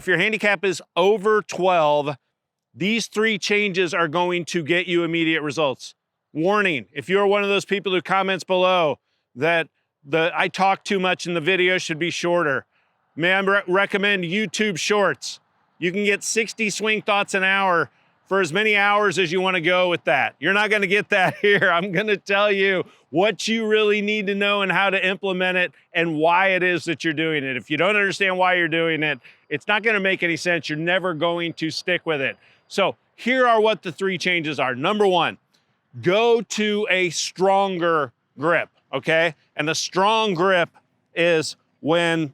If your handicap is over 12, these 3 changes are going to get you immediate results. Warning, if you're one of those people who comments below that I talk too much and the video should be shorter, may I recommend YouTube Shorts. You can get 60 swing thoughts an hour for as many hours as you want to go with that. You're not going to get that here. I'm going to tell you what you really need to know and how to implement it and why it is that you're doing it. If you don't understand why you're doing it, it's not going to make any sense. You're never going to stick with it. So here are what the 3 changes are. Number 1, go to a stronger grip, okay? And a strong grip is when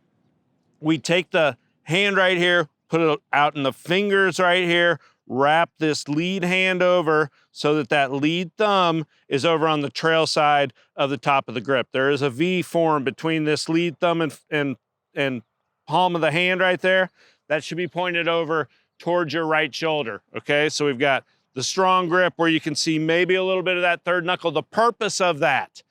we take the hand right here, put it out in the fingers right here, wrap this lead hand over so that that lead thumb is over on the trail side of the top of the grip. There is a V form between this lead thumb and palm of the hand right there. That should be pointed over towards your right shoulder, okay? So we've got the strong grip where you can see maybe a little bit of that third knuckle. The purpose of that,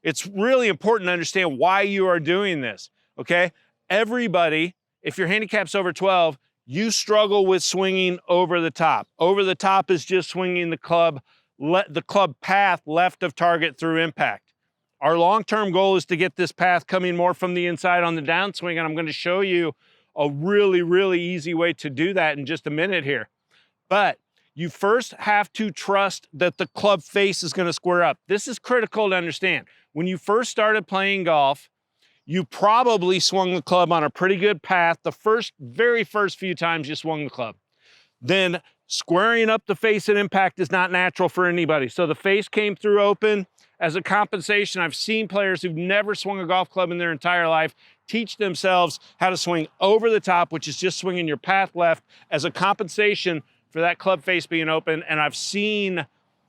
it's really important to understand why you are doing this, okay? Everybody, if your handicap's over 12, you struggle with swinging over the top. Over the top is just swinging the club path left of target through impact. Our long-term goal is to get this path coming more from the inside on the downswing, and I'm going to show you a really, really easy way to do that in just a minute here. But you first have to trust that the club face is going to square up. This is critical to understand. When you first started playing golf, you probably swung the club on a pretty good path the very first few times you swung the club. Then squaring up the face at impact is not natural for anybody. So the face came through open. As a compensation, I've seen players who've never swung a golf club in their entire life teach themselves how to swing over the top, which is just swinging your path left as a compensation for that club face being open. And I've seen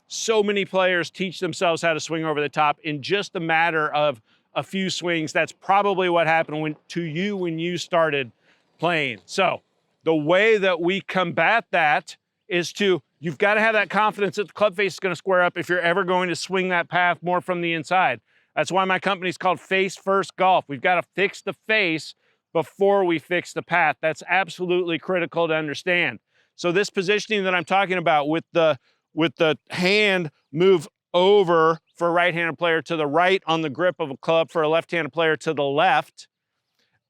so many players teach themselves how to swing over the top in just a matter of a few swings. That's probably what happened to you when you started playing. So the way that we combat that is you've got to have that confidence that the club face is going to square up if you're ever going to swing that path more from the inside. That's why my company is called Face First Golf. We've got to fix the face before we fix the path. That's absolutely critical to understand. So this positioning that I'm talking about with the hand move over for a right-handed player to the right on the grip of a club for a left-handed player to the left,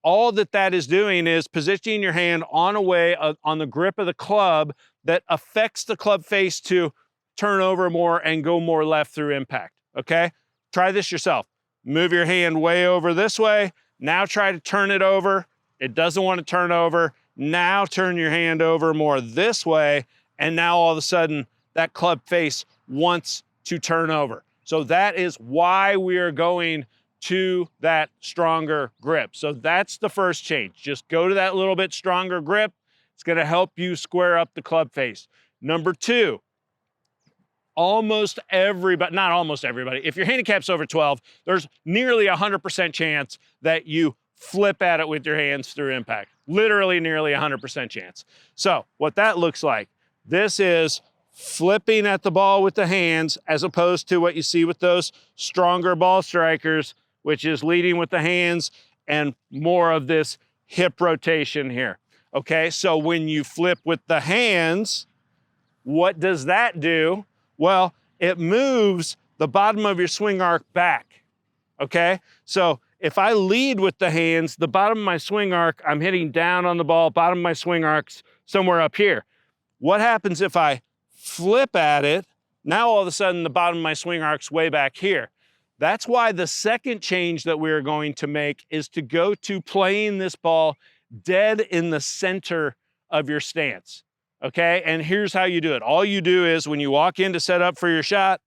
all that is doing is positioning your hand on a way on the grip of the club that affects the club face to turn over more and go more left through impact, okay? Try this yourself. Move your hand way over this way. Now try to turn it over. It doesn't want to turn over. Now turn your hand over more this way, and now all of a sudden that club face wants to turn over. So that is why we are going to that stronger grip. So that's the first change. Just go to that little bit stronger grip. It's going to help you square up the club face. Number 2, almost everybody, not almost everybody, if your handicap's over 12, there's nearly 100% chance that you flip at it with your hands through impact. Literally nearly 100% chance. So what that looks like, this is flipping at the ball with the hands as opposed to what you see with those stronger ball strikers, which is leading with the hands and more of this hip rotation here. Okay, so when you flip with the hands, what does that do? Well, it moves the bottom of your swing arc back, okay? So if I lead with the hands, the bottom of my swing arc, I'm hitting down on the ball, bottom of my swing arc's somewhere up here. What happens if I flip at it? Now all of a sudden the bottom of my swing arc's way back here. That's why the second change that we're going to make is to go to playing this ball dead in the center of your stance, okay? And here's how you do it. All you do is when you walk in to set up for your shot,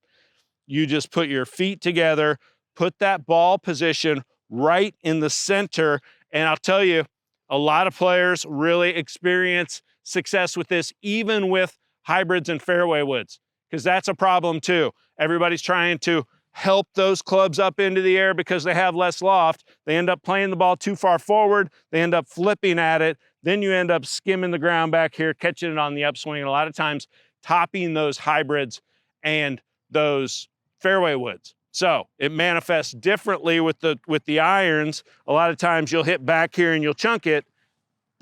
you just put your feet together, put that ball position right in the center, and I'll tell you, a lot of players really experience success with this, even with hybrids and fairway woods, because that's a problem too. Everybody's trying to help those clubs up into the air because they have less loft. They end up playing the ball too far forward. They end up flipping at it. Then you end up skimming the ground back here, catching it on the upswing, and a lot of times topping those hybrids and those fairway woods. So it manifests differently with the irons. A lot of times you'll hit back here and you'll chunk it.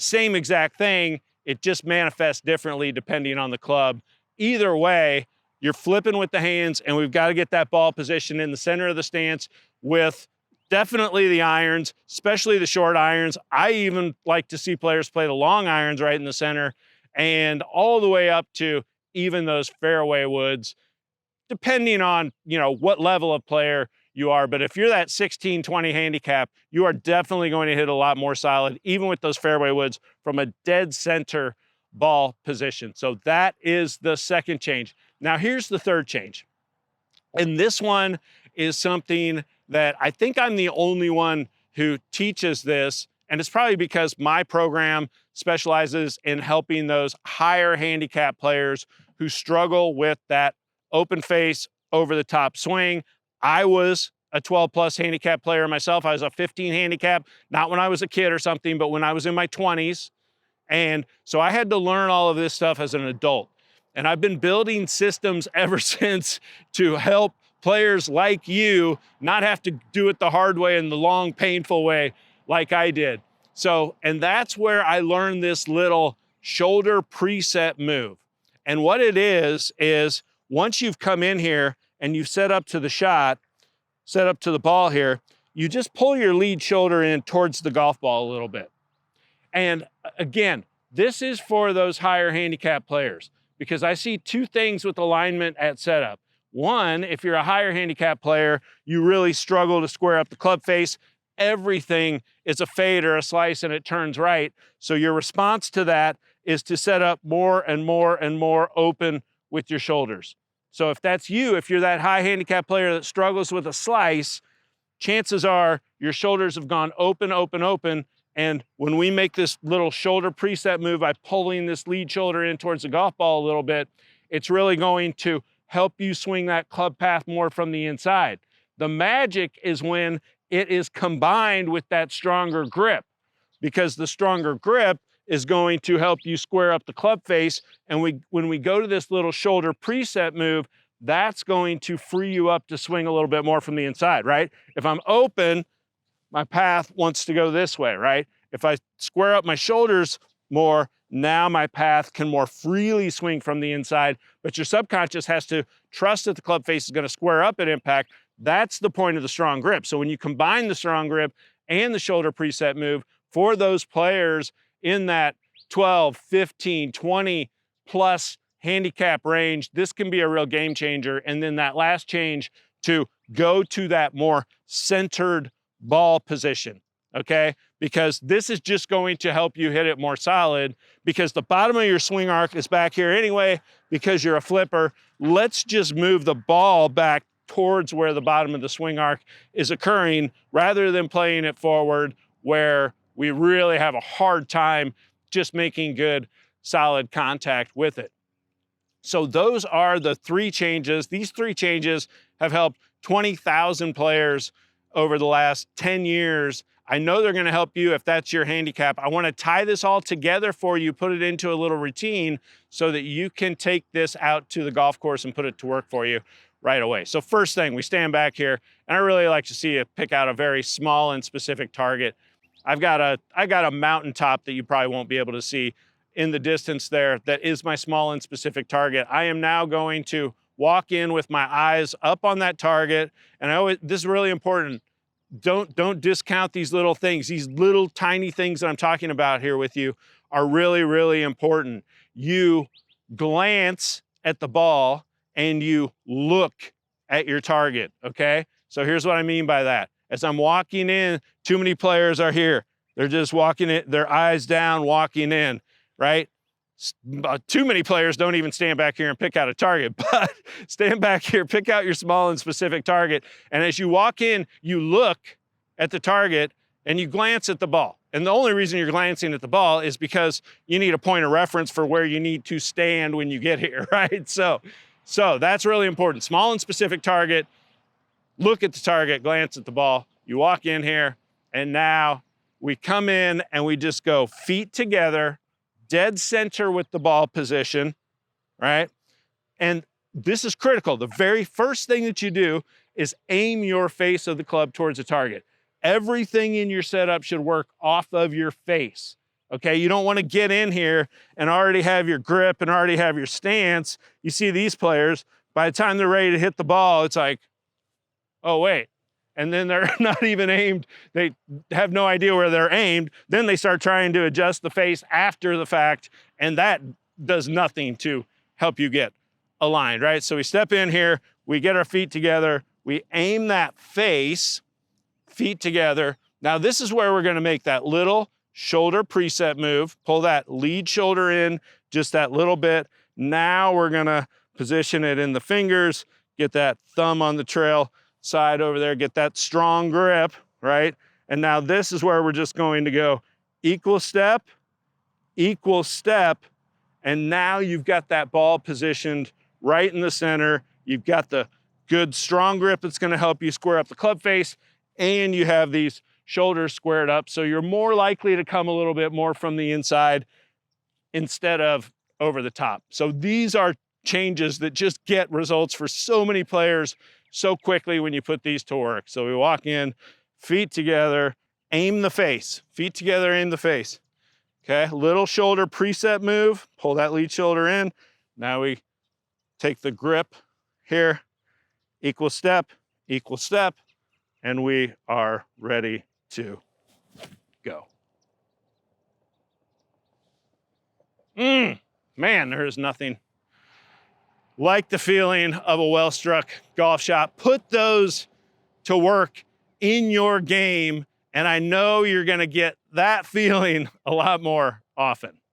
same exact thing. It just manifests differently depending on the club. Either way, you're flipping with the hands, and we've got to get that ball position in the center of the stance with definitely the irons, especially the short irons. I even like to see players play the long irons right in the center, and all the way up to even those fairway woods, depending on, you know, what level of player you are. But if you're that 16, 20 handicap, you are definitely going to hit a lot more solid, even with those fairway woods, from a dead center ball position. So that is the second change. Now here's the third change. And this one is something that I think I'm the only one who teaches this. And it's probably because my program specializes in helping those higher handicap players who struggle with that open face, over the top swing. I was a 12 plus handicap player myself. I was a 15 handicap, not when I was a kid or something, but when I was in my 20s. And so I had to learn all of this stuff as an adult. And I've been building systems ever since to help players like you not have to do it the hard way and the long, painful way like I did. So, and that's where I learned this little shoulder preset move. And what it is once you've come in here and you've set up to the shot, set up to the ball here, you just pull your lead shoulder in towards the golf ball a little bit. And again, this is for those higher handicap players, because I see two things with alignment at setup. One, if you're a higher handicap player, you really struggle to square up the club face. Everything is a fade or a slice and it turns right. So your response to that is to set up more and more and more open with your shoulders. So if that's you, if you're that high handicap player that struggles with a slice, chances are your shoulders have gone open, open, open. And when we make this little shoulder preset move by pulling this lead shoulder in towards the golf ball a little bit, it's really going to help you swing that club path more from the inside. The magic is when it is combined with that stronger grip, because the stronger grip is going to help you square up the club face. And when we go to this little shoulder preset move, that's going to free you up to swing a little bit more from the inside, right? If I'm open, my path wants to go this way, right? If I square up my shoulders more, now my path can more freely swing from the inside, but your subconscious has to trust that the club face is going to square up at impact. That's the point of the strong grip. So when you combine the strong grip and the shoulder preset move for those players in that 12, 15, 20 plus handicap range, this can be a real game changer. And then that last change to go to that more centered ball position, okay? Because this is just going to help you hit it more solid, because the bottom of your swing arc is back here anyway, because you're a flipper. Let's just move the ball back towards where the bottom of the swing arc is occurring, rather than playing it forward where we really have a hard time just making good, solid contact with it. So those are the three changes. These three changes have helped 20,000 players over the last 10 years. I know they're going to help you if that's your handicap. I want to tie this all together for you, put it into a little routine so that you can take this out to the golf course and put it to work for you right away. So first thing, we stand back here, and I really like to see you pick out a very small and specific target. I got a mountaintop that you probably won't be able to see in the distance there. That is my small and specific target. I am now going to walk in with my eyes up on that target. And this is really important. Don't discount these little things. These little tiny things that I'm talking about here with you are really, really important. You glance at the ball and you look at your target, okay? So here's what I mean by that. As I'm walking in, too many players are here. They're just walking in, their eyes down, walking in, right? Too many players don't even stand back here and pick out a target, but stand back here, pick out your small and specific target. And as you walk in, you look at the target and you glance at the ball. And the only reason you're glancing at the ball is because you need a point of reference for where you need to stand when you get here, right? So that's really important. Small and specific target, look at the target, glance at the ball. You walk in here, and now we come in and we just go feet together, dead center with the ball position, right? And this is critical. The very first thing that you do is aim your face of the club towards the target. Everything in your setup should work off of your face, Okay, you don't want to get in here and already have your grip and already have your stance. You see these players, by the time they're ready to hit the ball, it's like, oh, wait. And then they're not even aimed. They have no idea where they're aimed. Then they start trying to adjust the face after the fact, and that does nothing to help you get aligned, right? So we step in here, we get our feet together, we aim that face, feet together. Now this is where we're gonna make that little shoulder preset move, pull that lead shoulder in just that little bit. Now we're gonna position it in the fingers, get that thumb on the trail side over there, get that strong grip, right? And now this is where we're just going to go equal step, and now you've got that ball positioned right in the center. You've got the good strong grip that's gonna help you square up the club face, and you have these shoulders squared up, so you're more likely to come a little bit more from the inside instead of over the top. So these are changes that just get results for so many players so quickly when you put these to work. So we walk in, feet together, aim the face. Feet together, aim the face. Okay, little shoulder preset move, pull that lead shoulder in. Now we take the grip here, equal step, and we are ready to go. Man, there is nothing like the feeling of a well-struck golf shot. Put those to work in your game, and I know you're gonna get that feeling a lot more often.